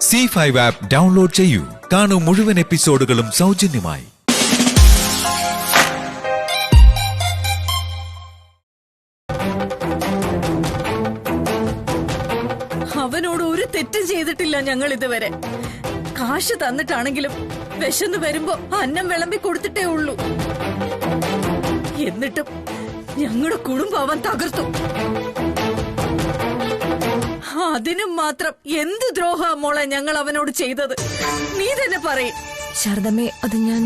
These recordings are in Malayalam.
C5 ആപ്പ് ഡൗൺലോഡ് ചെയ്യൂ. കാണൂ മുഴുവൻ എപ്പിസോഡുകളും സൗജന്യമായി. അവനോട് ഒരു തെറ്റും ചെയ്തിട്ടില്ല ഞങ്ങൾ ഇതുവരെ. കാശ് തന്നിട്ടാണെങ്കിലും വിശന്ന് വരുമ്പോ അന്നം വിളമ്പി കൊടുത്തിട്ടേ ഉള്ളൂ. എന്നിട്ടും ഞങ്ങളുടെ കുടുംബം അവൻ തകർത്തു. അതിനും മാത്രം എന്ത് ദ്രോഹ മോളെ ഞങ്ങൾ അവനോട് ചെയ്തത്? നീ തന്നെ പറയും. ശാരദമ്മേ, അത് ഞാൻ...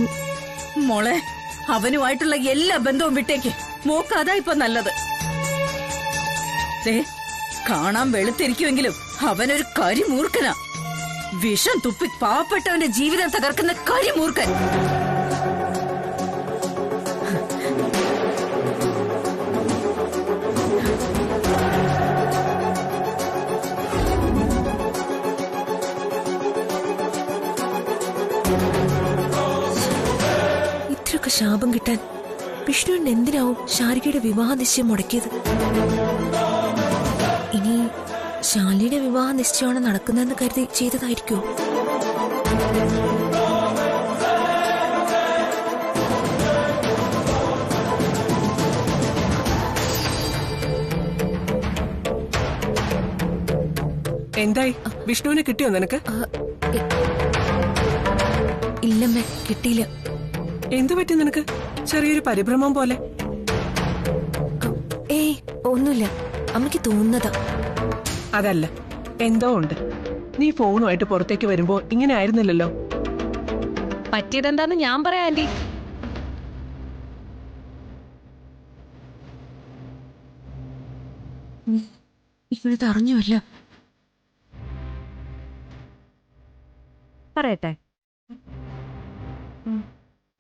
മോളെ, അവനുമായിട്ടുള്ള എല്ലാ ബന്ധവും വിട്ടേക്ക്. മോക്ക് അതാ ഇപ്പൊ നല്ലത്. കാണാൻ വെളുത്തിരിക്കുമെങ്കിലും അവനൊരു കരിമൂർഖനാ. വിഷം തുപ്പി പാവപ്പെട്ടവന്റെ ജീവിതം തകർക്കുന്ന കരിമൂർഖൻ. ഇത്രയൊക്കെ ശാപം കിട്ടാൻ വിഷ്ണുവിന് എന്തിനാവും ശാരികയുടെ വിവാഹ നിശ്ചയം മുടക്കിയത്? ഇനി ശാലിയുടെ വിവാഹ നിശ്ചയമാണ് നടക്കുന്നതെന്ന് കരുതി ചെയ്തതായിരിക്കോ? എന്തായി? വിഷ്ണുവിനെ കിട്ടിയോ നിനക്ക്? ഇല്ലമ്മേ, കിട്ടിയില്ല. എന്തു പറ്റി നിനക്ക്? ചെറിയൊരു പരിഭ്രമം പോലെ. ഏയ്, ഒന്നുമില്ല. അമ്മയ്ക്ക് തോന്നുന്നതാ. അതല്ല, എന്തോ ഉണ്ട്. നീ ഫോണുമായിട്ട് പുറത്തേക്ക് വരുമ്പോ ഇങ്ങനെ ആയിരുന്നില്ലല്ലോ. പറ്റിയതെന്താന്ന് ഞാൻ പറയാം ആന്റി. ഇപ്പോഴത്തെ അറിഞ്ഞുവല്ല. പറയട്ടെ?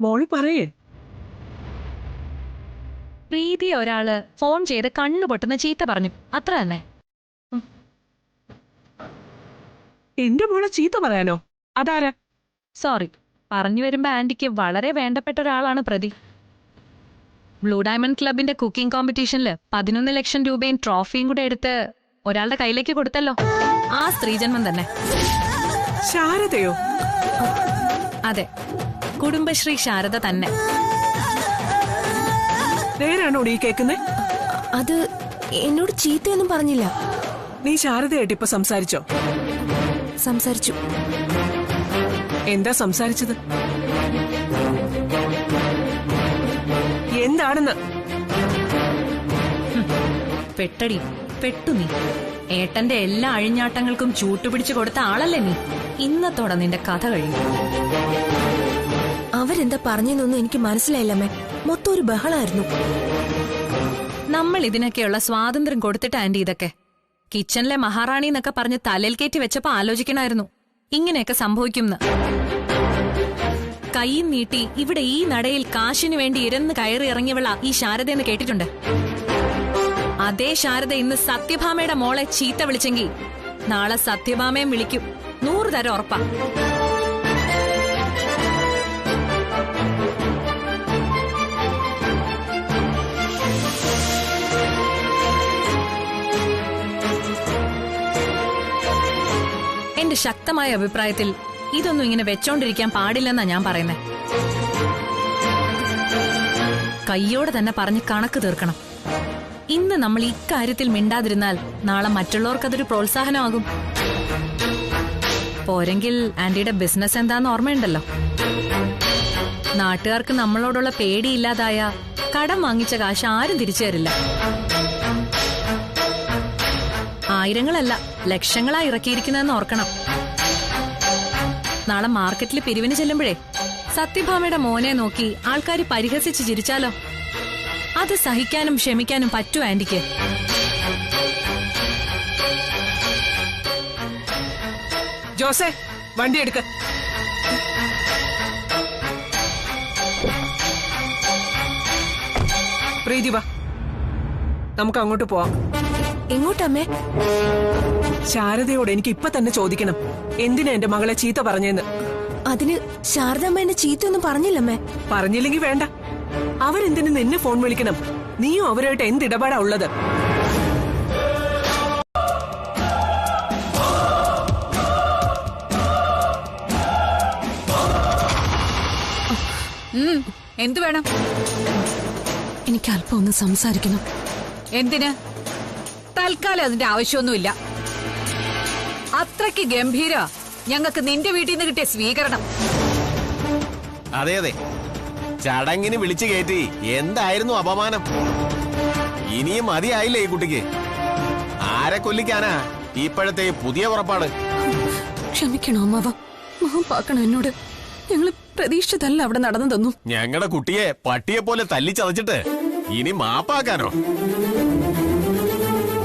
മോള് പറയേ. പ്രീതി ഒരാള് ഫോൺ ചെയ്ത് കണ്ണു പൊട്ടുന്ന ചീത്ത പറഞ്ഞു, അത്ര തന്നെ. എന്റെ മോളെ ചീത്ത പറയാനോ? അതാരാ? സോറി, പറഞ്ഞു വരുമ്പോ ആന്റിക്ക് വളരെ വേണ്ടപ്പെട്ട ഒരാളാണ് പ്രതി. ബ്ലൂ ഡയമണ്ട് ക്ലബിന്റെ കുക്കിംഗ് കോമ്പറ്റീഷനിൽ 11 ലക്ഷം രൂപയും ട്രോഫിയും കൂടെ എടുത്ത് ഒരാളുടെ കയ്യിലേക്ക് കൊടുത്തല്ലോ. ആ സ്ത്രീജന്മം തന്നെ. ശാരദയോ? അതെ, കുടുംബശ്രീ ശാരദ തന്നെ. നേരാണോ ഈ കേക്കുന്നേ? അത് എന്നോട് ചീത്തയൊന്നും പറഞ്ഞില്ല. നീ ശാരദയായിട്ട് ഇപ്പൊ സംസാരിച്ചോ? സംസാരിച്ചു. എന്താ സംസാരിച്ചത്? എന്താണെന്ന്? പെട്ടടി, പെട്ടു നീ. ഏട്ടന്റെ എല്ലാ അഴിഞ്ഞാട്ടങ്ങൾക്കും ചൂട്ടുപിടിച്ചു കൊടുത്ത ആളല്ലേ നീ. ഇന്നത്തോടെ നിന്റെ കഥ കഴിയും. അവരെന്താ പറഞ്ഞെന്നൊന്നും എനിക്ക് മനസ്സിലായില്ലമ്മേ. മൊത്തം ഒരു ബഹളായിരുന്നു. നമ്മൾ ഇതിനൊക്കെയുള്ള സ്വാതന്ത്ര്യം കൊടുത്തിട്ട് ആന്റി ഇതൊക്കെ. കിച്ചണിലെ മഹാറാണി എന്നൊക്കെ പറഞ്ഞ് തലയിൽ കയറ്റി വെച്ചപ്പോ ആലോചിക്കണമായിരുന്നു ഇങ്ങനെയൊക്കെ സംഭവിക്കുമെന്ന്. കൈയും നീട്ടി ഇവിടെ ഈ നടയിൽ കാശിനു വേണ്ടി ഇരന്ന് കയറി ഇറങ്ങിയവള ഈ ശാരദയെന്ന് കേട്ടിട്ടുണ്ട്. അതേ ശാരദ ഇന്ന് സത്യഭാമയുടെ മോളെ ചീത്ത വിളിച്ചെങ്കിൽ നാളെ സത്യഭാമയും വിളിക്കും. 100 തരം ഉറപ്പാ. എന്റെ ശക്തമായ അഭിപ്രായത്തിൽ ഇതൊന്നും ഇങ്ങനെ വെച്ചോണ്ടിരിക്കാൻ പാടില്ലെന്നാ ഞാൻ പറയുന്നേ. കയ്യോടെ തന്നെ പറഞ്ഞ് കണക്ക് തീർക്കണം. ഇന്ന് നമ്മൾ ഇക്കാര്യത്തിൽ മിണ്ടാതിരുന്നാൽ നാളെ മറ്റുള്ളവർക്കതൊരു പ്രോത്സാഹനമാകും. പോരെങ്കിൽ ആന്റിയുടെ ബിസിനസ് എന്താന്ന് ഓർമ്മയുണ്ടല്ലോ. നാട്ടുകാർക്ക് നമ്മളോടുള്ള പേടിയില്ലാതായ കടം വാങ്ങിച്ച കാശ് ആരും തിരിച്ചു തരില്ല. ആയിരങ്ങളല്ല, ലക്ഷങ്ങളായി ഇറക്കിയിരിക്കുന്നതെന്ന് ഓർക്കണം. നാളെ മാർക്കറ്റിൽ പിരിവിന് ചെല്ലുമ്പോഴേ സത്യഭാമയുടെ മോനെ നോക്കി ആൾക്കാർ പരിഹസിച്ച് ചിരിച്ചാലോ? അത് സഹിക്കാനും ക്ഷമിക്കാനും പറ്റുമോ ആന്റിക്ക്? ജോസേ, വണ്ടി എടുക്ക. പ്രീതി വാ, നമുക്ക് അങ്ങോട്ട് പോവാം. എങ്ങോട്ടമ്മേ? ശാരദയോട് എനിക്ക് ഇപ്പൊ തന്നെ ചോദിക്കണം, എന്തിനാ എന്റെ മകളെ ചീത്ത പറഞ്ഞെന്ന്. അതിന് ശാരദമ്മ എന്നെ ചീത്തയൊന്നും പറഞ്ഞില്ലമ്മേ. പറഞ്ഞില്ലെങ്കിൽ വേണ്ട. അവരെന്തിനു നിന്നെ ഫോൺ വിളിക്കണം? നീയും അവരുമായിട്ട് എന്തിടപാടാ ഉള്ളത്? എന്തു വേണം? എനിക്ക് അല്പം ഒന്ന് സംസാരിക്കണം. എന്തിന്? തൽക്കാലം അതിന്റെ ആവശ്യമൊന്നുമില്ല. അത്രയ്ക്ക് ഗംഭീര ഞങ്ങൾക്ക് നിന്റെ വീട്ടിൽ നിന്ന് കിട്ടിയ സ്വീകരണം. അതെ അതെ, ചടങ്ങിന് വിളിച്ചു കയറ്റി എന്തായിരുന്നു അപമാനം. ഇനിയും മതിയായില്ലേ ഈ കുട്ടിക്ക്? ആരെ കൊല്ലിക്കാനാ ഇപ്പോഴത്തെ പുതിയ പുറപ്പാട്? ക്ഷമിക്കണം അമ്മാവ, മാപ്പാക്കണം എന്നോട്. ഞങ്ങള് പ്രതീക്ഷിച്ചതല്ല അവിടെ നടന്നതൊന്നും. ഞങ്ങളുടെ കുട്ടിയെ പട്ടിയെ പോലെ തല്ലിച്ചതച്ചിട്ട് ഇനി മാപ്പാക്കാനോ?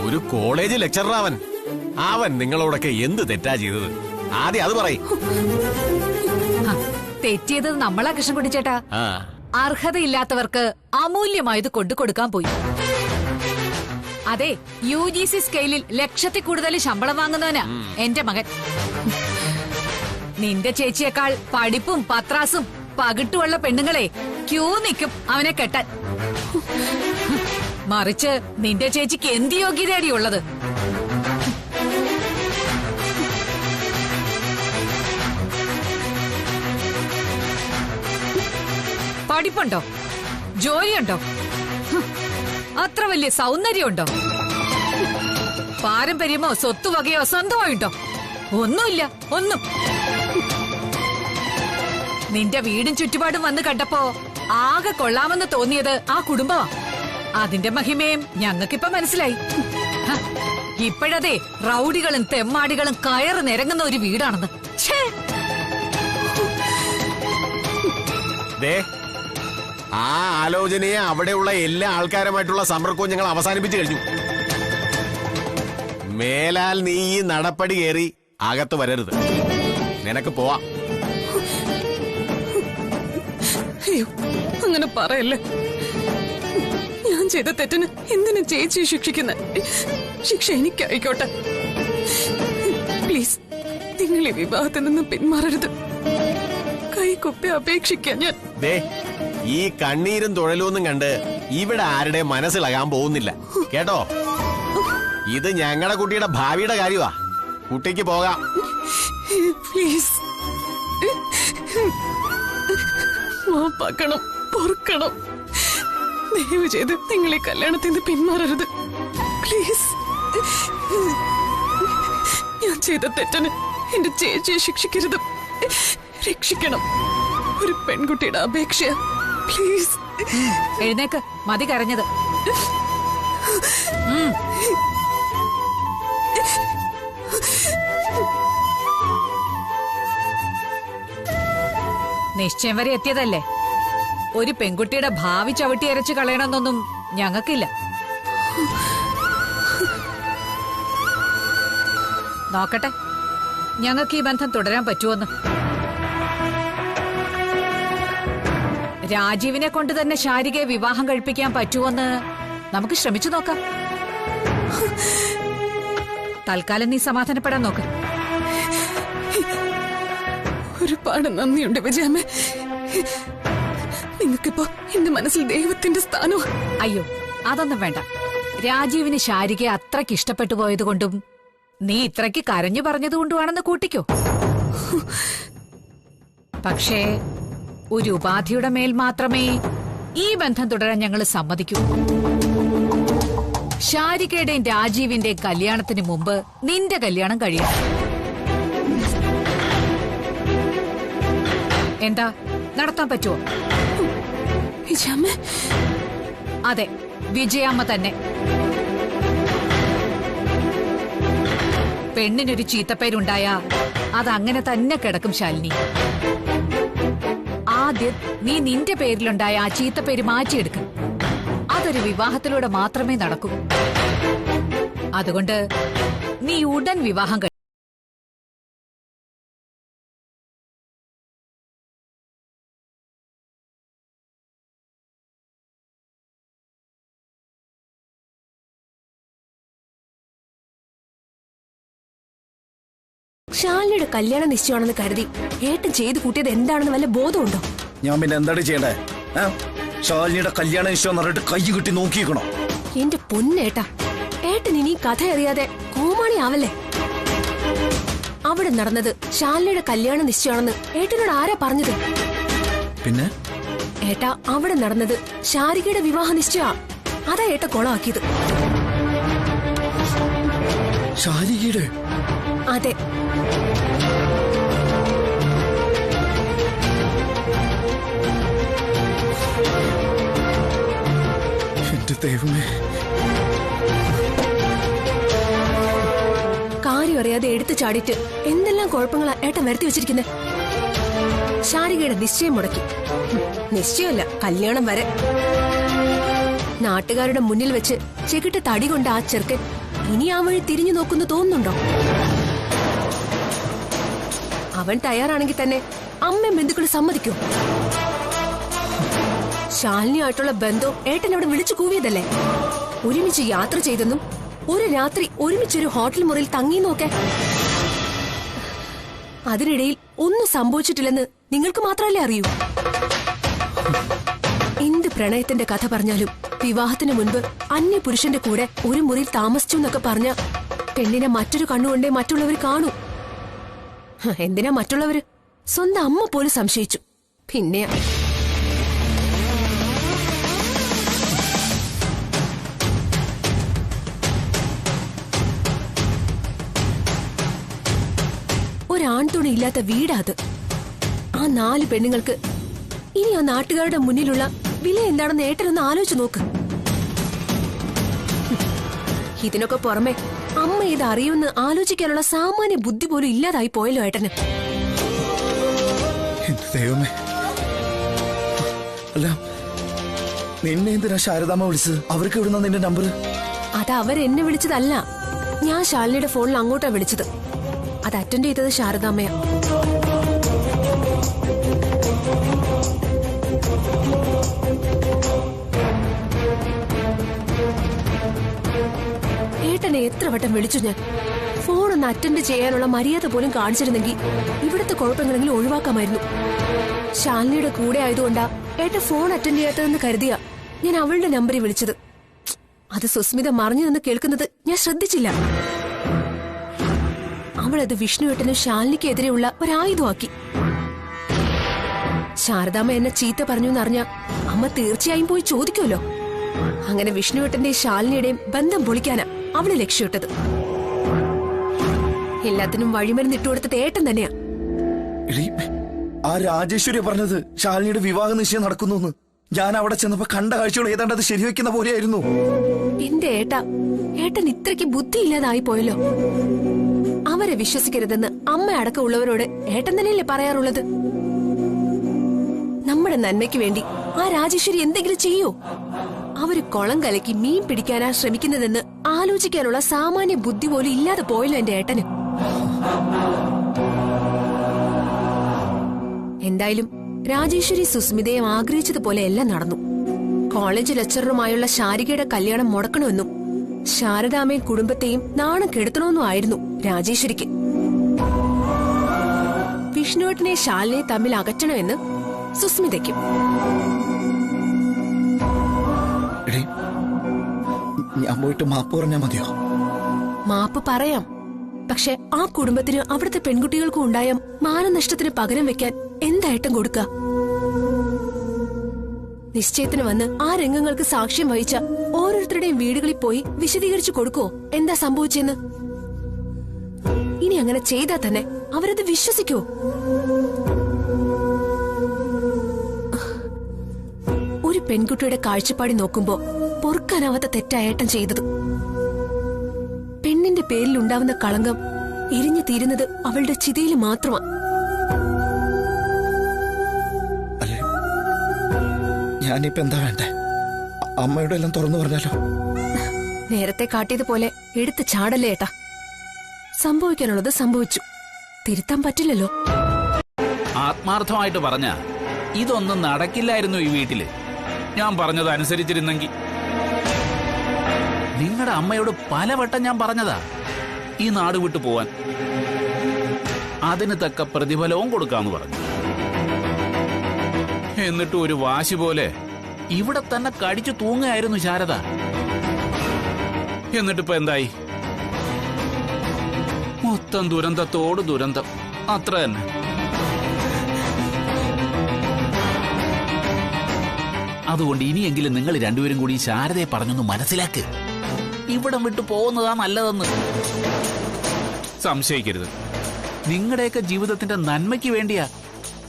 ഒരു കോളേജ് ലെക്ചറർ അവൻ നിങ്ങളോടൊക്കെ എന്ത് തെറ്റാ ചെയ്തത്? ആദ്യം അത് പറയും. തെറ്റിയത് നമ്മളാ കൃഷ്ണൻകുട്ടി ചേട്ടാ. അർഹതയില്ലാത്തവർക്ക് അമൂല്യമായത് കൊണ്ടുകൊടുക്കാൻ പോയി. അതെ, UGC സ്കെയിലിൽ ലക്ഷത്തിൽ കൂടുതൽ ശമ്പളം വാങ്ങുന്നവനാ എന്റെ മകൻ. നിന്റെ ചേച്ചിയേക്കാൾ പഠിപ്പും പത്രാസും പകിട്ടുമുള്ള പെണ്ണുങ്ങളെ ക്യൂ നിൽക്കും അവനെ കെട്ടാൻ. മറിച്ച് നിന്റെ ചേച്ചിക്ക് എന്ത് യോഗ്യതയാടിയുള്ളത്? പഠിപ്പുണ്ടോ? ജോലിയുണ്ടോ? അത്ര വലിയ സൗന്ദര്യമുണ്ടോ? പാരമ്പര്യമോ സ്വത്തുവകയോ സ്വന്തമായിട്ടോ? ഒന്നുമില്ല, ഒന്നും. നിന്റെ വീടും ചുറ്റുപാടും വന്ന് കണ്ടപ്പോ ആകെ കൊള്ളാമെന്ന് തോന്നിയത് ആ കുടുംബമാ. അതിന്റെ മഹിമയും ഞങ്ങൾക്കിപ്പോ മനസ്സിലായി. ഇപ്പോഴതേ റൌഡികളും തെമ്മാടികളും കയറ് നിരങ്ങുന്ന ഒരു വീടാണെന്ന്. ആ ആലോചനയെ അവിടെയുള്ള എല്ലാ ആൾക്കാരുമായിട്ടുള്ള സമ്പർക്കവും ഞങ്ങൾ അവസാനിപ്പിച്ചു കഴിഞ്ഞു. മേലാൽ നീ ഈ നടപ്പടി കയറി അകത്ത് വരരുത്. നിനക്ക് പോവാം. അയ്യോ, അങ്ങനെ പറയല്ലേ. ഞാൻ ചെയ്ത തെറ്റിന് എന്തിനു ചേച്ചി ശിക്ഷിക്കുന്ന? ശിക്ഷ എനിക്കായിക്കോട്ടെ. പ്ലീസ്, നിങ്ങൾ ഈ വിവാഹത്തിൽ നിന്ന് പിന്മാറരുത്. കൈകൊപ്പി അപേക്ഷിക്കാൻ ഞാൻ. ഈ കണ്ണീരും തുഴലൊന്നും കണ്ട് ഇവിടെ ആരുടെ മനസ്സിലാകാൻ പോകുന്നില്ല കേട്ടോ. ഇത് ഞങ്ങളുടെ കുട്ടിയുടെ ഭാവിയുടെ കാര്യമാ. കുട്ടിക്ക് പോകാം. പ്ലീസ്, മാപ്പാക്കണം, പൊറുക്കണം. ദയവ് ചെയ്ത് നിങ്ങൾ ഈ കല്യാണത്തിൽ നിന്ന് പിന്മാറരുത്. പ്ലീസ്. ഞാൻ ചെയ്ത തെറ്റിന് എന്റെ ചേച്ചിയെ ശിക്ഷിക്കരുത്. രക്ഷിക്കണം. ഒരു പെൺകുട്ടിയുടെ അപേക്ഷ. പ്ലീസ്. എഴുന്നേക്ക്, മതി കരഞ്ഞത്. നിശ്ചയം വരെ എത്തിയതല്ലേ. ഒരു പെൺകുട്ടിയുടെ ഭാവി ചവിട്ടി അരച്ച് കളയണമെന്നൊന്നും ഞങ്ങൾക്കില്ല. നോക്കട്ടെ ഞങ്ങൾക്ക് ഈ ബന്ധം തുടരാൻ പറ്റുമെന്ന്. രാജീവിനെ കൊണ്ട് തന്നെ ശാരികയെ വിവാഹം കഴിപ്പിക്കാൻ പറ്റുമെന്ന് നമുക്ക് ശ്രമിച്ചു നോക്കാം. തൽക്കാലം നീ സമാധാനപ്പെടാൻ നോക്ക്. ഒരുപാട് നന്ദിയുണ്ട് വിജയമ്മേ. നിങ്ങൾക്കിപ്പോ എന്റെ മനസ്സിൽ ദൈവത്തിന്റെ സ്ഥാനം. അയ്യോ, അതൊന്നും വേണ്ട. രാജീവിന് ശാരികയെ അത്രയ്ക്ക് ഇഷ്ടപ്പെട്ടു പോയതുകൊണ്ടും നീ ഇത്രയ്ക്ക് കരഞ്ഞു പറഞ്ഞതുകൊണ്ടുമാണെന്ന് കൂട്ടിക്കോ. പക്ഷേ ഒരു ഉപാധിയുടെ മേൽ മാത്രമേ ഈ ബന്ധം തുടരാൻ ഞങ്ങൾ സമ്മതിക്കൂ. ശാരികയുടെയും രാജീവിന്റെയും കല്യാണത്തിന് മുമ്പ് നിന്റെ കല്യാണം കഴിയണം. എന്താ, നടത്താൻ പറ്റുമോ? വിജയമ്മ? അതെ, വിജയമ്മ തന്നെ. പെണ്ണിനൊരു ചീത്തപ്പേരുണ്ടായാ അതങ്ങനെ തന്നെ കിടക്കും ശാലിനി. ആദ്യം നീ നിന്റെ പേരിലുണ്ടായ ആ ചീത്തപ്പേര് മാറ്റിയെടുക്കും. അതൊരു വിവാഹത്തിലൂടെ മാത്രമേ നടക്കൂ. അതുകൊണ്ട് നീ ഉടൻ വിവാഹം കഴിക്കും. ശാലിനിയുടെ കല്യാണ നിശ്ചയമാണെന്ന് കരുതി ഏട്ടൻ ചെയ്തു കൂട്ടിയത് എന്താണെന്ന് വല്ല ബോധമുണ്ടോ? ഞാൻ പിന്നെ എന്താണ് ചെയ്യണ്ടേ? ശാലിനിയുടെ കല്യാണ നിശ്ചയം പറഞ്ഞിട്ട് കൈ കിട്ടി നോക്കിക്കണോ? എന്റെ പൊന്നേട്ടാ, ഏട്ടൻ ഇനി കഥ അറിയാതെ കോമാളി ആവല്ലേ. അവിടെ നടന്നത് ശാലിനിയുടെ കല്യാണ നിശ്ചയമാണെന്ന് ഏട്ടനോട് ആരാ പറഞ്ഞത്? പിന്നെ ഏട്ടാ അവിടെ നടന്നത് ശാരികയുടെ വിവാഹ നിശ്ചയ. അതാ ഏട്ട കൊളാക്കിയത്. ശാരികയുടെ? അതെ. എന്റെ ദൈവമേ. കാര്യം അറിയാതെ എടുത്തു ചാടിയിട്ട് എന്തെല്ലാം കുഴപ്പങ്ങളാ ഏട്ടൻ വരുത്തി വെച്ചിരിക്കുന്നത്. ശാരികയുടെ നിശ്ചയം മുടക്കി. നിശ്ചയമല്ല, കല്യാണം വരെ. നാട്ടുകാരുടെ മുന്നിൽ വെച്ച് ചെകിട്ട് തടി കൊണ്ട ആ ചെറുക്കൻ ഇനി ആ വഴി തിരിഞ്ഞു നോക്കുന്നു തോന്നുന്നുണ്ടോ? അവൻ തയ്യാറാണെങ്കിൽ തന്നെ അമ്മയും ബന്ധുക്കളും സമ്മതിക്കൂ? ശാലിനിയായിട്ടുള്ള ബന്ധം ഏട്ടൻ അവിടെ വിളിച്ചു കൂവിയതല്ലേ? ഒരുമിച്ച് യാത്ര ചെയ്തെന്നും ഒരു രാത്രി ഒരുമിച്ചൊരു ഹോട്ടൽ മുറിയിൽ തങ്ങി നോക്കെ. അതിനിടയിൽ ഒന്നും സംഭവിച്ചിട്ടില്ലെന്ന് നിങ്ങൾക്ക് മാത്രമല്ലേ അറിയൂ? എന്ത് പ്രണയത്തിന്റെ കഥ പറഞ്ഞാലും വിവാഹത്തിന് മുൻപ് അന്യ പുരുഷന്റെ കൂടെ ഒരു മുറിയിൽ താമസിച്ചു എന്നൊക്കെ പറഞ്ഞ പെണ്ണിനെ മറ്റൊരു കണ്ണുകൊണ്ടേ മറ്റുള്ളവർ കാണൂ. എന്തിനാ മറ്റുള്ളവര്? സ്വന്തം അമ്മ പോലും സംശയിച്ചു. പിന്നെ ഒരാൺതുണി ഇല്ലാത്ത വീടാത്. ആ 4 പെണ്ണുങ്ങൾക്ക് ഇനി ആ നാട്ടുകാരുടെ മുന്നിലുള്ള വില എന്താണെന്ന് ഏട്ടനൊന്ന് ആലോചിച്ച് നോക്ക്. ഇതിനൊക്കെ പുറമെ അമ്മ ഇത് അറിയുമെന്ന് ആലോചിക്കാനുള്ള സാമാന്യ ബുദ്ധി പോലും ഇല്ലാതായി പോയല്ലോ ഏട്ടന്. എന്റെ ദൈവമേ. അല്ല, നിന്നെ എന്തിനാ ശാരദാമ്മ വിളിച്ചത്? അവർക്ക് എവിടുന്ന നിന്റെ നമ്പർ? അത് അവരെന്നെ വിളിച്ചതല്ല, ഞാൻ ശാലിനിയുടെ ഫോണിൽ അങ്ങോട്ടാ വിളിച്ചത്. അത് അറ്റൻഡ് ചെയ്തത് ശാരദാമ്മയാ. ഏട്ടനെ എത്ര വട്ടം വിളിച്ചു ഞാൻ. ഫോണൊന്ന് അറ്റൻഡ് ചെയ്യാനുള്ള മര്യാദ പോലും കാണിച്ചിരുന്നെങ്കിൽ ഇവിടുത്തെ കുഴപ്പങ്ങളെങ്കിലും ഒഴിവാക്കാമായിരുന്നു. ശാലിനിയുടെ കൂടെ ആയതുകൊണ്ടാ ഏട്ടൻ ഫോൺ അറ്റൻഡ് ചെയ്യാത്തതെന്ന് കരുതിയാ ഞാൻ അവളുടെ നമ്പറിൽ വിളിച്ചത്. അത് സുസ്മിത മറിഞ്ഞു നിന്ന് കേൾക്കുന്നത് ഞാൻ ശ്രദ്ധിച്ചില്ല. അവളത് വിഷ്ണുവേട്ടനും ശാലിനിക്കെതിരെയുള്ള ഒരായുധമാക്കി. ശാരദാമ്മ എന്നെ ചീത്ത പറഞ്ഞു എന്നറിഞ്ഞ അമ്മ തീർച്ചയായും പോയി ചോദിക്കുമല്ലോ. അങ്ങനെ വിഷ്ണുവേട്ടന്റെയും ശാലിനിയുടെയും ബന്ധം പൊളിക്കാനാ അവള് ലക്ഷ്യമിട്ടത്. എല്ലാത്തിനും വഴിമരുന്ന് ഇട്ടുകൊടുത്തത് ഏട്ടൻ തന്നെയാ. ആ രാജേശ്വരി പറഞ്ഞത് ശാലിനിയുടെ വിവാഹ നിശ്ചയം നടക്കുന്നു. ഞാൻ അവിടെ ചെന്നപ്പോ കണ്ട കാഴ്ചകൾ ഏതാണ്ട് അത് ശരിവെക്കുന്ന പോലെയായിരുന്നു. എന്റെ ഏട്ടൻ ഇത്രയ്ക്ക് ബുദ്ധിയില്ലാതായി പോയല്ലോ. അവരെ വിശ്വസിക്കരുതെന്ന് അമ്മ അടക്കമുള്ളവരോട് ഏട്ടൻ തന്നെയല്ലേ പറയാറുള്ളത്? നമ്മുടെ നന്മയ്ക്ക് വേണ്ടി ആ രാജേശ്വരി എന്തെങ്കിലും ചെയ്യോ? അവര് കുളം കലക്കി മീൻ പിടിക്കാനാ ശ്രമിക്കുന്നതെന്ന് ആലോചിക്കാനുള്ള സാമാന്യ ബുദ്ധി പോലും ഇല്ലാതെ പോയല്ലോ എന്റെ ഏട്ടന്. എന്തായാലും രാജേശ്വരി സുസ്മിതയെ ആഗ്രഹിച്ചതുപോലെ എല്ലാം നടന്നു. കോളേജ് ലെക്ചററുമായുള്ള ശാരികയുടെ കല്യാണം മുടക്കണമെന്നും ശാരദാമ്മയും കുടുംബത്തെയും നാണം കെടുത്തണമെന്നും ആയിരുന്നു രാജേശ്വരിക്ക്. വിഷ്ണുവേട്ടനെ ശാലിനെ തമ്മിൽ അകറ്റണമെന്ന് സുസ്മിതയ്ക്കും. ഞാൻ പോയിട്ട് മാപ്പ് പറഞ്ഞാ മതിയോ? മാപ്പ് പറയാം. പക്ഷെ ആ കുടുംബത്തിന് അവിടുത്തെ പെൺകുട്ടികൾക്കും ഉണ്ടായ മാനനഷ്ടത്തിന് പകരം വെക്കാൻ എന്തായിട്ടും കൊടുക്ക? നിശ്ചയത്തിന് വന്ന് ആ രംഗങ്ങൾക്ക് സാക്ഷ്യം വഹിച്ച ഓരോരുത്തരുടെയും വീടുകളിൽ പോയി വിശദീകരിച്ചു കൊടുക്കുവോ എന്താ സംഭവിച്ചെന്ന്? ഇനി അങ്ങനെ ചെയ്താൽ തന്നെ അവരത് വിശ്വസിക്കുവോ? ഒരു പെൺകുട്ടിയുടെ കാഴ്ചപ്പാടി നോക്കുമ്പോ പൊറുക്കാനാവാത്ത തെറ്റാ ഏട്ടൻ ചെയ്തത്. പെണ്ണിന്റെ പേരിൽ ഉണ്ടാവുന്ന കളങ്കം എരിഞ്ഞു തീരുന്നത് അവളുടെ ചിതയിൽ മാത്രമാ. ഞാനിപ്പോ എന്താ വേണ്ടേ? അമ്മയുടെ എല്ലാം തുറന്നു പറഞ്ഞാലോ? നേരത്തെ കാട്ടിയതുപോലെ എടുത്ത് ചാടല്ലേ ഏട്ടാ. സംഭവിക്കാനുള്ളത് സംഭവിച്ചു, തിരുത്താൻ പറ്റില്ലല്ലോ. ആത്മാർത്ഥമായിട്ട് പറഞ്ഞ ഇതൊന്നും നടക്കില്ലായിരുന്നു ഈ വീട്ടില്. ഞാൻ പറഞ്ഞത് അനുസരിച്ചിരുന്നെങ്കിൽ. നിങ്ങളുടെ അമ്മയോട് പലവട്ടം ഞാൻ പറഞ്ഞതാ ഈ നാട് വിട്ടു പോവാൻ. അതിന് തക്ക പ്രതിഫലവും കൊടുക്കാന്ന് പറഞ്ഞു. എന്നിട്ട് ഒരു വാശി പോലെ ഇവിടെ തന്നെ കടിച്ചു തൂങ്ങായിരുന്നു ശാരദ. എന്നിട്ടിപ്പോ എന്തായി? മൊത്തം ദുരന്തത്തോട് ദുരന്തം, അത്ര തന്നെ. അതുകൊണ്ട് ഇനിയെങ്കിലും നിങ്ങൾ രണ്ടുപേരും കൂടി ശാരദയെ പറഞ്ഞൊന്ന് മനസ്സിലാക്ക്. ഇവിടം വിട്ടു പോകുന്നതാ നല്ലതെന്ന്. സംശയിക്കരുത്, നിങ്ങളുടെയൊക്കെ ജീവിതത്തിന്റെ നന്മയ്ക്ക് വേണ്ടിയാ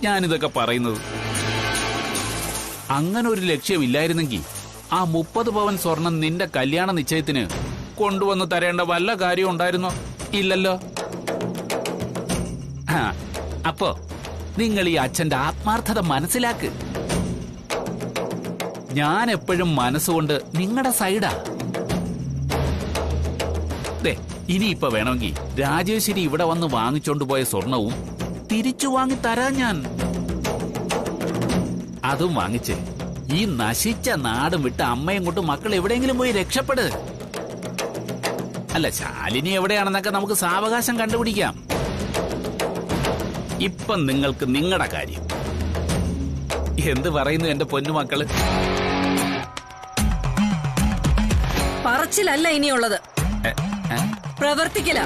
ഞാനിതൊക്കെ പറയുന്നത്. അങ്ങനെ ഒരു ലക്ഷ്യമില്ലായിരുന്നെങ്കിൽ ആ 30 പവൻ സ്വർണം നിന്റെ കല്യാണ നിശ്ചയത്തിന് കൊണ്ടുവന്ന് തരേണ്ട വല്ല കാര്യം ഉണ്ടായിരുന്നോ? ഇല്ലല്ലോ. അപ്പോ നിങ്ങൾ ഈ അച്ഛന്റെ ആത്മാർത്ഥത മനസ്സിലാക്ക്. ഞാൻ എപ്പോഴും മനസ്സുകൊണ്ട് നിങ്ങളുടെ സൈഡാ. ഇനിയിപ്പോ വേണമെങ്കിൽ രാജേശ്വരി ഇവിടെ വന്ന് വാങ്ങിച്ചോണ്ട് പോയ സ്വർണവും തിരിച്ചു വാങ്ങി തരാൻ ഞാൻ. അതും വാങ്ങിച്ച് ഈ നശിച്ച നാടും വിട്ട് അമ്മയും കൊണ്ട് മക്കൾ എവിടെയെങ്കിലും പോയി രക്ഷപ്പെട്. അല്ല, ശാലിനി എവിടെയാണെന്നൊക്കെ നമുക്ക് സാവകാശം കണ്ടുപിടിക്കാം. ഇപ്പം നിങ്ങൾക്ക് നിങ്ങളുടെ കാര്യം. എന്ത് പറയുന്നു എന്റെ പൊന്നുമക്കള്? പറച്ചിലല്ല ഇനിയുള്ളത്, പ്രവർത്തിക്കല.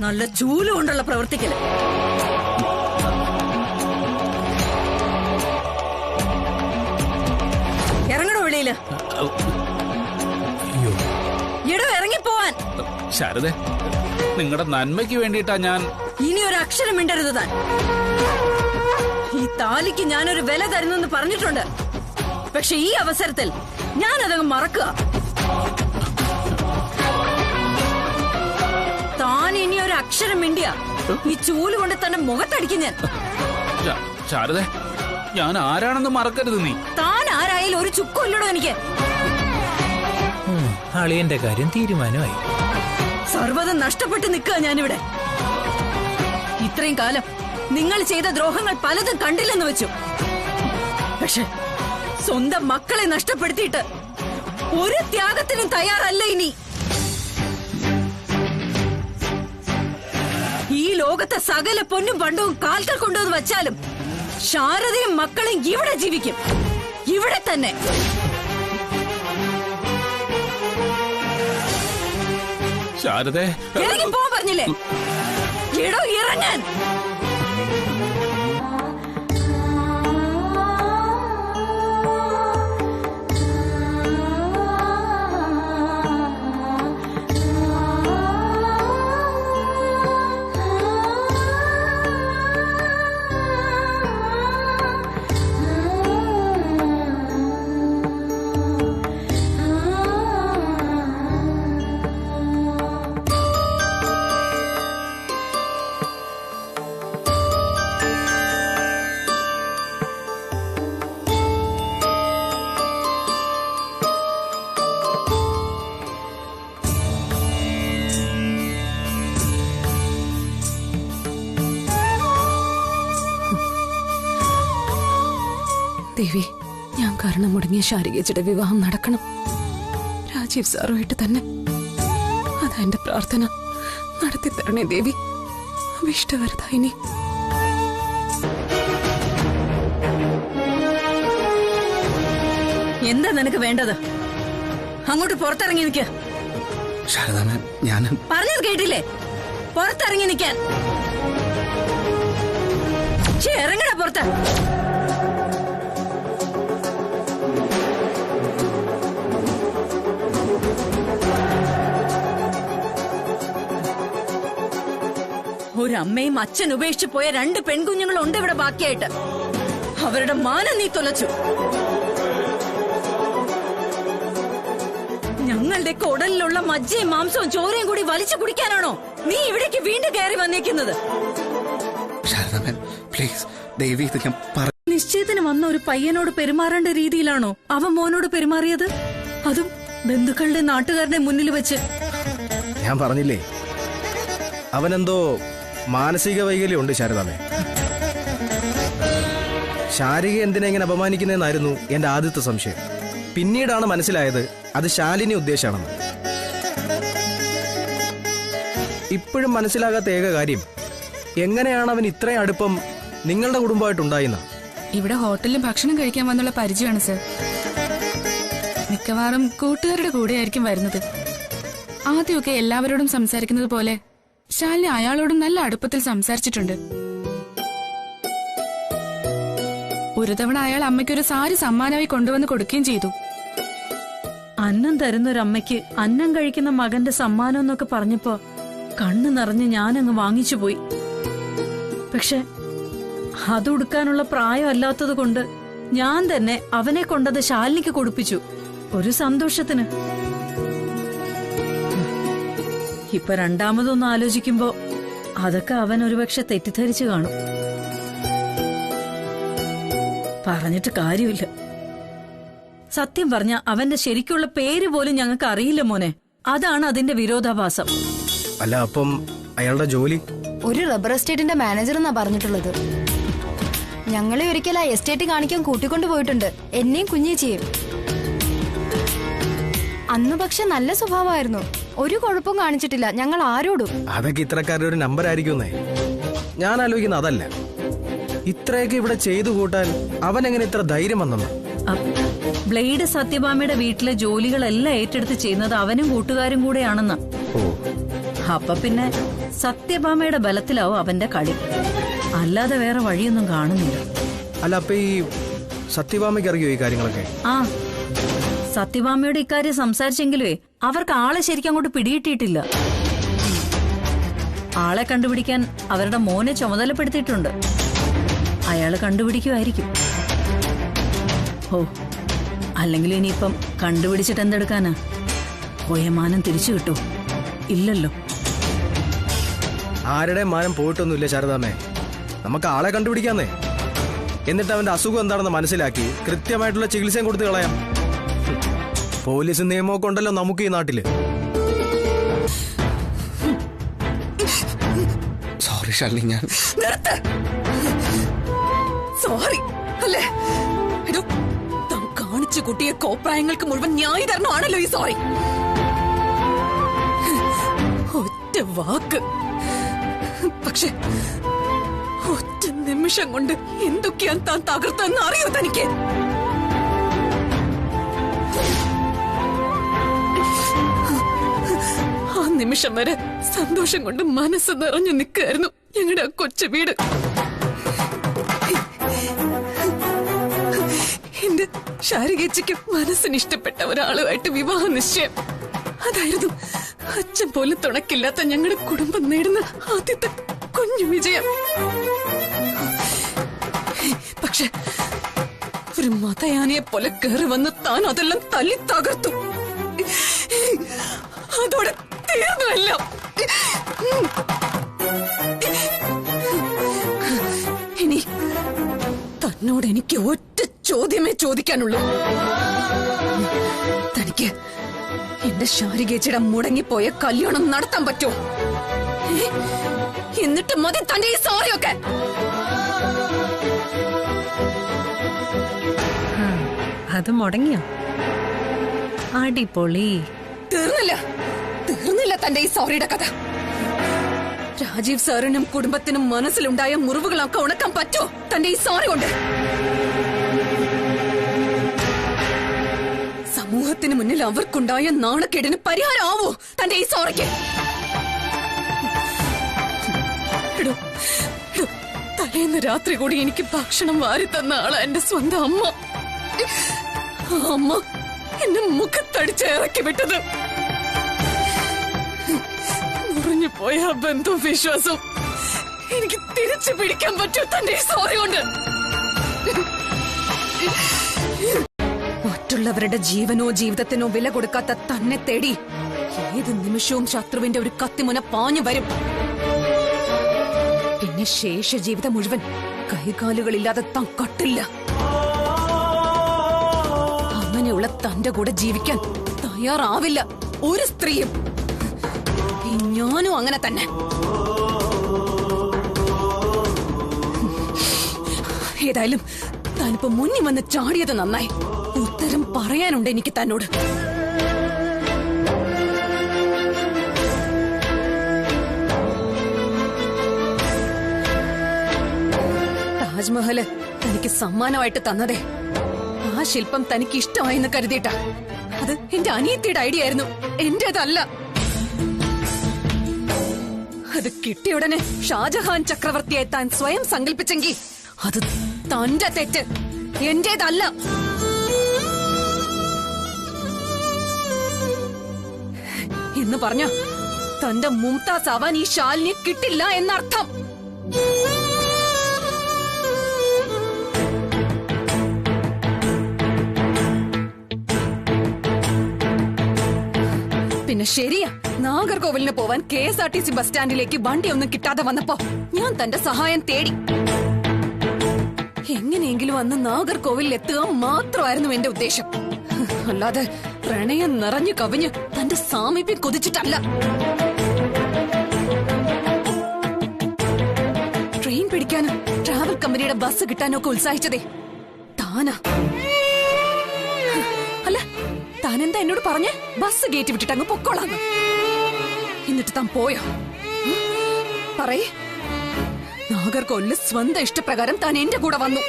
നല്ല ചൂല് കൊണ്ടുള്ള പ്രവർത്തിക്കല. ഇറങ്ങണോ വെളിയില്? എടോ, ഇറങ്ങിപ്പോവാൻ. ശാരദ, നിങ്ങളുടെ നന്മയ്ക്ക് വേണ്ടിയിട്ടാ ഞാൻ. ഇനി ഒരു അക്ഷരം മിണ്ടരുത് താൻ. ഈ താലിക്ക് ഞാനൊരു വില തരുന്നെന്ന് പറഞ്ഞിട്ടുണ്ട്. പക്ഷെ ഈ അവസരത്തിൽ ഞാനതങ്ങ് മറക്കുക. താൻ ഇനി ഒരു അക്ഷരം മിണ്ടിയ ഈ ചൂല് കൊണ്ട് തന്നെ മുഖത്തടിക്കും ഞാൻ. ശാരദ, ഞാൻ ആരാണെന്ന് മറക്കരുത് നീ. താൻ ആരായാലും ഒരു ചുക്കുമില്ലടോ എനിക്ക്. അളിയന്റെ കാര്യം തീരുമാനമായി. സർവ്വതും നഷ്ടപ്പെട്ട് നിൽക്കുക ഞാനിവിടെ. ഇത്രയും കാലം നിങ്ങൾ ചെയ്ത ദ്രോഹങ്ങൾ പലതും കണ്ടില്ലെന്ന് വെച്ചു. പക്ഷെ സ്വന്തം മക്കളെ നഷ്ടപ്പെടുത്തിയിട്ട് ഒരു ത്യാഗത്തിനും തയ്യാറല്ല ഇനി. ഈ ലോകത്തെ സകല പൊന്നും പണ്ടവും കാൽക്കൽ കൊണ്ടുവന്ന് വച്ചാലും ശാരദയും മക്കളെയും ഇവിടെ ജീവിക്കും, ഇവിടെ തന്നെ. ശാരദേ, ഇറങ്ങി പോ പറഞ്ഞില്ലേ? എടോ, ഇറങ്ങാൻ. ദേവി, ഞാൻ കാരണം മുടങ്ങിയ ശാരികേച്ചിയുടെ വിവാഹം നടക്കണം. രാജീവ് സാറുമായിട്ട് തന്നെ. അതാ എന്റെ പ്രാർത്ഥന. നടത്തി തരണേ ദേവി. അവിഷ്ടവരതായിനി. എന്താ നിനക്ക് വേണ്ടത്? അങ്ങോട്ട് പുറത്തിറങ്ങി നിൽക്ക. ഞാൻ പറഞ്ഞത് കേട്ടില്ലേ? പുറത്തിറങ്ങി നിൽക്കാൻ. ഇറങ്ങണ പുറത്ത്. ഒരമ്മയും അച്ഛൻ ഉപേക്ഷിച്ചു പോയ 2 പെൺകുഞ്ഞുങ്ങളുണ്ട് ഇവിടെ ബാക്കിയായിട്ട്. അവരുടെ മാനം നീ തുലച്ചു. ഞങ്ങളുടെ കുടലിലുള്ള മജ്ജയും മാംസവും ചോരയും കൂടി വലിച്ചു കുടിക്കാനാണോ നീ ഇവിടേക്ക് വീണ്ടും കയറി വന്നേക്കുന്നത്? നിശ്ചയത്തിന് വന്ന ഒരു പയ്യനോട് പെരുമാറേണ്ട രീതിയിലാണോ അവൻ മോനോട് പെരുമാറിയത്? അതും ബന്ധുക്കളുടെ നാട്ടുകാരുടെ മുന്നിൽ വെച്ച്. ഞാൻ പറഞ്ഞില്ലേ, അവനെന്തോ മാനസിക വൈകല്യം ഉണ്ട് ശാരദാമേ. ശാരിക എന്തിനാ ഇങ്ങനെ അപമാനിക്കുന്നതെന്നായിരുന്നു എന്റെ ആദ്യത്തെ സംശയം. പിന്നീടാണ് മനസ്സിലായത് അത് ശാലിനി ഉദ്ദേശമാണെന്ന്. ഇപ്പോഴും മനസ്സിലാകാത്ത ഏക കാര്യം, എങ്ങനെയാണ് അവൻ ഇത്രയും അടുപ്പം നിങ്ങളുടെ കുടുംബമായിട്ടുണ്ടായിരുന്ന? ഇവിടെ ഹോട്ടലിൽ ഭക്ഷണം കഴിക്കാൻ വന്നുള്ള പരിചയമാണ് സർ. മിക്കവാറും കൂട്ടുകാരുടെ കൂടെയായിരിക്കും വരുന്നത്. ആദ്യമൊക്കെ എല്ലാവരോടും സംസാരിക്കുന്നത് പോലെ ശാലിനി അയാളോടും നല്ല അടുപ്പത്തിൽ സംസാരിച്ചിട്ടുണ്ട്. ഒരു തവണ അയാൾ അമ്മയ്ക്കൊരു സാരി സമ്മാനമായി കൊണ്ടുവന്ന് കൊടുക്കുകയും ചെയ്തു. അന്നം തരുന്നൊരമ്മയ്ക്ക് അന്നം കഴിക്കുന്ന മകന്റെ സമ്മാനം എന്നൊക്കെ പറഞ്ഞപ്പോ കണ്ണു നിറഞ്ഞ് ഞാനങ്ങ് വാങ്ങിച്ചു പോയി. പക്ഷെ അതുടുക്കാനുള്ള പ്രായമല്ലാത്തത് കൊണ്ട് ഞാൻ തന്നെ അവനെ കൊണ്ടത് ശാലിനിക്ക് കൊടുപ്പിച്ചു, ഒരു സന്തോഷത്തിന്. ഇപ്പൊ രണ്ടാമതൊന്ന് ആലോചിക്കുമ്പോ അതൊക്കെ അവൻ ഒരുപക്ഷെ തെറ്റിദ്ധരിച്ചു കാണും. പറഞ്ഞിട്ട് കാര്യമില്ല. സത്യം പറഞ്ഞ അവന്റെ ശരിക്കുള്ള പേര് പോലും ഞങ്ങൾക്ക് അറിയില്ല മോനെ. അതാണ് അതിന്റെ വിരോധാഭാസം. അല്ല, അപ്പം അയാളുടെ ജോലി? ഒരു റബ്ബർ എസ്റ്റേറ്റിന്റെ മാനേജർ എന്നാ പറഞ്ഞിട്ടുള്ളത്. ഞങ്ങളെ ഒരിക്കൽ ആ എസ്റ്റേറ്റ് കാണിക്കാൻ കൂട്ടിക്കൊണ്ടു പോയിട്ടുണ്ട്, എന്നെയും കുഞ്ഞേച്ചിയും. അന്ന് പക്ഷെ നല്ല സ്വഭാവമായിരുന്നു, ഒരു കുഴപ്പവും കാണിച്ചിട്ടില്ല ഞങ്ങൾ ആരോടും. അതൊക്കെ ഇത്രക്കാരുടെ ഒരു നമ്പർ ആയിരിക്കുന്നേ. ഞാൻ ആലോചിക്കുന്ന അതല്ല, ഇത്രയൊക്കെ ഇവിടെ ചെയ്തു കൂട്ടാൻ അവൻ എങ്ങനെ ഇത്ര ധൈര്യം വന്നെന്ന്. ബ്ലേഡ് സത്യഭാമയുടെ വീട്ടിലെ ജോലികളെല്ലാം ഏറ്റെടുത്ത് ചെയ്യുന്നത് അവനും കൂട്ടുകാരും കൂടെയാണെന്ന്. അപ്പൊ പിന്നെ സത്യഭാമയുടെ ബലത്തിലാവും അവന്റെ കളി, അല്ലാതെ വേറെ വഴിയൊന്നും കാണുന്നില്ല. അല്ല, അപ്പൊ ഈ സത്യഭാമയ്ക്ക് അറിയോ ഈ കാര്യങ്ങളൊക്കെ? ആ, സത്യഭാമയുടെ ഇക്കാര്യം സംസാരിച്ചെങ്കിലേ അവർക്ക് ആളെ ശരിക്കും അങ്ങോട്ട് പിടികിട്ടിയിട്ടില്ല. ആളെ കണ്ടുപിടിക്കാൻ അവരുടെ മോനെ ചുമതലപ്പെടുത്തിയിട്ടുണ്ട്. അയാള് കണ്ടുപിടിക്കുമായിരിക്കും. ഓ, അല്ലെങ്കിൽ ഇനിയിപ്പം കണ്ടുപിടിച്ചിട്ട് എന്തെടുക്കാനാ? പോയ മാനം തിരിച്ചു കിട്ടൂ? ഇല്ലല്ലോ. ആരുടെ മാനം പോയിട്ടൊന്നുമില്ല ശാരദാമ്മേ. നമുക്ക് ആളെ കണ്ടുപിടിക്കാന്നേ. എന്നിട്ട് അവന്റെ അസുഖം എന്താണെന്ന് മനസ്സിലാക്കി കൃത്യമായിട്ടുള്ള ചികിത്സയും കൊടുത്ത് കളയാം. പോലീസ് നിയമമൊക്കെ ഉണ്ടല്ലോ നമുക്ക് ഈ നാട്ടില്. സോറി ശാലിനി, ഞാൻ സോറി അല്ലേ? താൻ കാണിച്ചു കൂട്ടിയ കോപ്രായങ്ങൾക്ക് മുഴുവൻ ന്യായീകരണമാണല്ലോ ഈ സോറി. ഒറ്റ വാക്ക്, പക്ഷെ ഒറ്റ നിമിഷം കൊണ്ട് എന്തൊക്കെയാണ് താൻ തകർത്തെന്ന് അറിയോ തനിക്ക്? ആ നിമിഷം വരെ സന്തോഷം കൊണ്ട് മനസ്സ് നിറഞ്ഞു നിൽക്കായിരുന്നു ഞങ്ങളുടെ ആ കൊച്ചു വീട്. എന്റെ ശാരികേച്ചിക്ക് മനസ്സിന് ഇഷ്ടപ്പെട്ട ഒരാളുമായിട്ട് വിവാഹ നിശ്ചയം. അതായിരുന്നു അച്ഛൻ പോലും തുണക്കില്ലാത്ത ഞങ്ങളുടെ കുടുംബം നേടുന്ന ആദ്യത്തെ കുഞ്ഞു വിജയം. പക്ഷെ ഒരു മതയാനയെ പോലെ കയറി വന്ന് താൻ അതെല്ലാം തല്ലി തകർത്തു. അതോടെ തീർന്നുവല്ല. ഇനി തന്നോട് എനിക്ക് ഒറ്റ ചോദ്യമേ ചോദിക്കാനുള്ളൂ. തനിക്ക് എന്റെ ശാരികേച്ചിയുടെ മുടങ്ങിപ്പോയ കല്യാണം നടത്താൻ പറ്റുമോ? എന്നിട്ട് മതി തന്റെ ഈ സോറിയൊക്കെ. അത് മുടങ്ങിയോ? അടിപൊളി. തീർന്നില്ല തന്റെ ഈ സോറിയുടെ കഥ. രാജീവ് സാറിനും കുടുംബത്തിനും മനസ്സിലുണ്ടായ മുറിവുകളൊക്കെ ഉണക്കാൻ പറ്റുമോ തന്റെ ഈ സോറി കൊണ്ട്? സമൂഹത്തിന് മുന്നിൽ അവർക്കുണ്ടായ നാണക്കേടിന് പരിഹാരമാവോ തന്റെ ഈ സോറിക്ക്? തലേന്ന് രാത്രി കൂടി എനിക്ക് ഭക്ഷണം വാരി തന്ന ആളാ എന്റെ സ്വന്തം അമ്മ. അമ്മ എന്നെ മുഖത്തടിച്ച് ഇറക്കി വിട്ടത്. മുറിഞ്ഞു പോയ ബന്ധവും വിശ്വാസവും എനിക്ക് തിരിച്ചു പിടിക്കാൻ പറ്റൂ തന്റെ ഈ സോറി കൊണ്ട്. മറ്റുള്ളവരുടെ ജീവനോ ജീവിതത്തിനോ വില കൊടുക്കാത്ത തന്നെ തേടി ഏത് നിമിഷവും ശത്രുവിന്റെ ഒരു കത്തിമുന പാഞ്ഞു വരും. പിന്നെ ശേഷ ജീവിതം മുഴുവൻ കൈകാലുകളില്ലാതെ താൻ കട്ടില്ല. അങ്ങനെയുള്ള തന്റെ കൂടെ ജീവിക്കാൻ തയ്യാറാവില്ല ഒരു സ്ത്രീയും. ഞാനും അങ്ങനെ തന്നെ. ഏതായാലും താനിപ്പോ മുന്നിൽ വന്ന് ചാടിയത് നന്നായി. ഉത്തരം പറയാനുണ്ട് എനിക്ക് തന്നോട്. താജ്മഹല് തനിക്ക് സമ്മാനമായിട്ട് തന്നതേ ആ ശില്പം തനിക്ക് ഇഷ്ടമായെന്ന് കരുതിയിട്ടാ. അത് എന്റെ അനിയത്തിയുടെ ഐഡിയ ആയിരുന്നു, എന്റേതല്ല. അത് കിട്ടിയ ഉടനെ ഷാജഹാൻ ചക്രവർത്തിയായി താൻ സ്വയം സങ്കല്പിച്ചെങ്കിൽ അത് തന്റെ തെറ്റ്. എന്റേതല്ല. എന്ന് പറഞ്ഞ തന്റെ മുംതാസ് ആവാൻ ഈ ശാലിനെ കിട്ടില്ല എന്നർത്ഥം. പിന്നെ ശരിയാ, നാഗർകോവിലിന് പോവാൻ KSRTC ബസ് സ്റ്റാൻഡിലേക്ക് വണ്ടിയൊന്നും കിട്ടാതെ വന്നപ്പോ ഞാൻ തന്റെ സഹായം തേടി. എങ്ങനെയെങ്കിലും അന്ന് നാഗർകോവിലിൽ എത്തുക മാത്രമായിരുന്നു എന്റെ ഉദ്ദേശം. അല്ലാതെ പ്രണയം നിറഞ്ഞു കവിഞ്ഞ് തന്റെ സാമീപ്യം കൊതിച്ചിട്ടല്ല. ട്രെയിൻ പിടിക്കാനും ട്രാവൽ കമ്പനിയുടെ ബസ് കിട്ടാനും ഒക്കെ ഉത്സാഹിച്ചതേ താനാ. അല്ല, താനെന്താ എന്നോട് പറഞ്ഞ് ബസ് കയറ്റി വിട്ടിട്ട് അങ്ങ് പൊക്കോളാന്ന്? എന്നിട്ട് താൻ പോയോ? പറയേ. നാഗർകോവിലില് സ്വന്തം ഇഷ്ടപ്രകാരം താൻ എന്റെ കൂടെ വന്നു.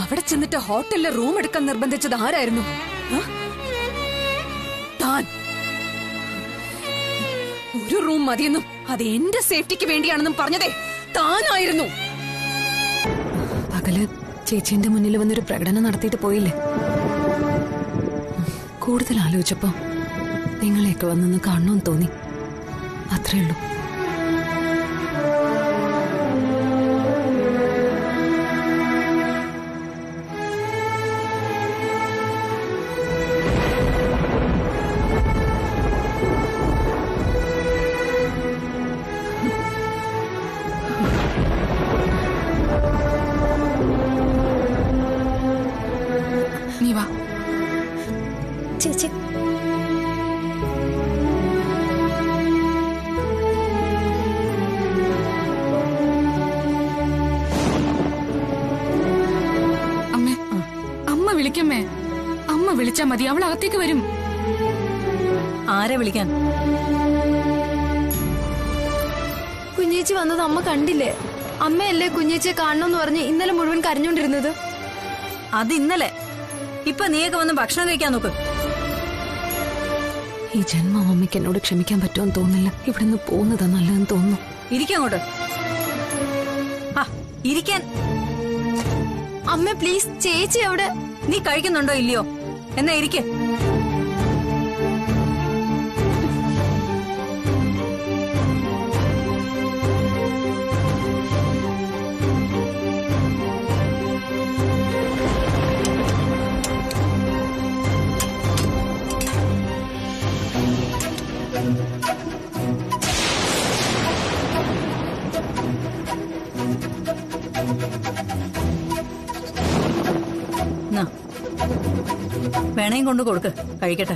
അവിടെ ചെന്നിട്ട് ഹോട്ടലിലെ റൂം എടുക്കാൻ നിർബന്ധിച്ചത് ആരായിരുന്നു? താൻ. ഒരു റൂം മതിയെന്നും അത് എന്റെ സേഫ്റ്റിക്ക് വേണ്ടിയാണെന്നും പറഞ്ഞതേ താനായിരുന്നു. പകല് ചേച്ചിന്റെ മുന്നിൽ വന്നൊരു പ്രകടനം നടത്തിയിട്ട് പോയില്ലേ? കൂടുതൽ ആലോചിച്ചപ്പോ നിങ്ങളെയൊക്കെ വന്നൊന്ന് കാണണമെന്ന് തോന്നി. അത്രേ ഉള്ളൂ. നീ വാ ചേച്ചി. അമ്മ വിളിക്കമ്മേ. അമ്മ വിളിച്ചാ മതി, അവൾ അകത്തേക്ക് വരും. ആരെ വിളിക്കാൻ? കുഞ്ഞേച്ചി വന്നത് അമ്മ കണ്ടില്ലേ? അമ്മയല്ലേ കുഞ്ഞേച്ചിയെ കാണണമെന്ന് പറഞ്ഞ് ഇന്നലെ മുഴുവൻ കരഞ്ഞോണ്ടിരുന്നത്. അത് ഇന്നലെ. ഇപ്പൊ നീയൊക്കെ വന്ന് ഭക്ഷണം കഴിക്കാൻ നോക്ക്. ഈ ജന്മം അമ്മയ്ക്ക് എന്നോട് ക്ഷമിക്കാൻ പറ്റുമെന്ന് തോന്നില്ല. ഇവിടുന്ന് പോകുന്നതാ നല്ലതെന്ന് തോന്നുന്നു. ഇരിക്കങ്ങോട്ട്. ഇരിക്കാൻ. അമ്മ പ്ലീസ്, ചേച്ചി അവിടെ. നീ കഴിക്കുന്നുണ്ടോ ഇല്ലയോ? എന്നാ ഇരിക്കെ. വേണയും കൊണ്ട് കൊടുക്ക്, കഴിക്കട്ടെ.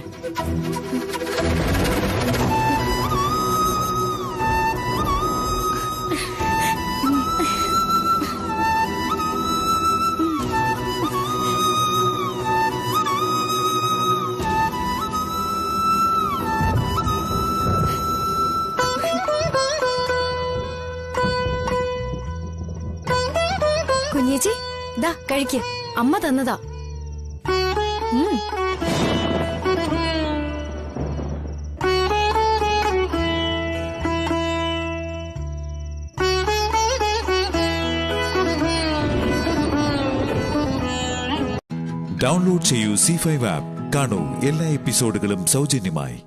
കുഞ്ഞേച്ചി ദാ കഴിക്ക്, അമ്മ തന്നതാ. ഡൗൺലോഡ് ചെയ്യൂ C5 ആപ്പ്. കാണൂ എല്ലാ എപ്പിസോഡുകളും സൗജന്യമായി.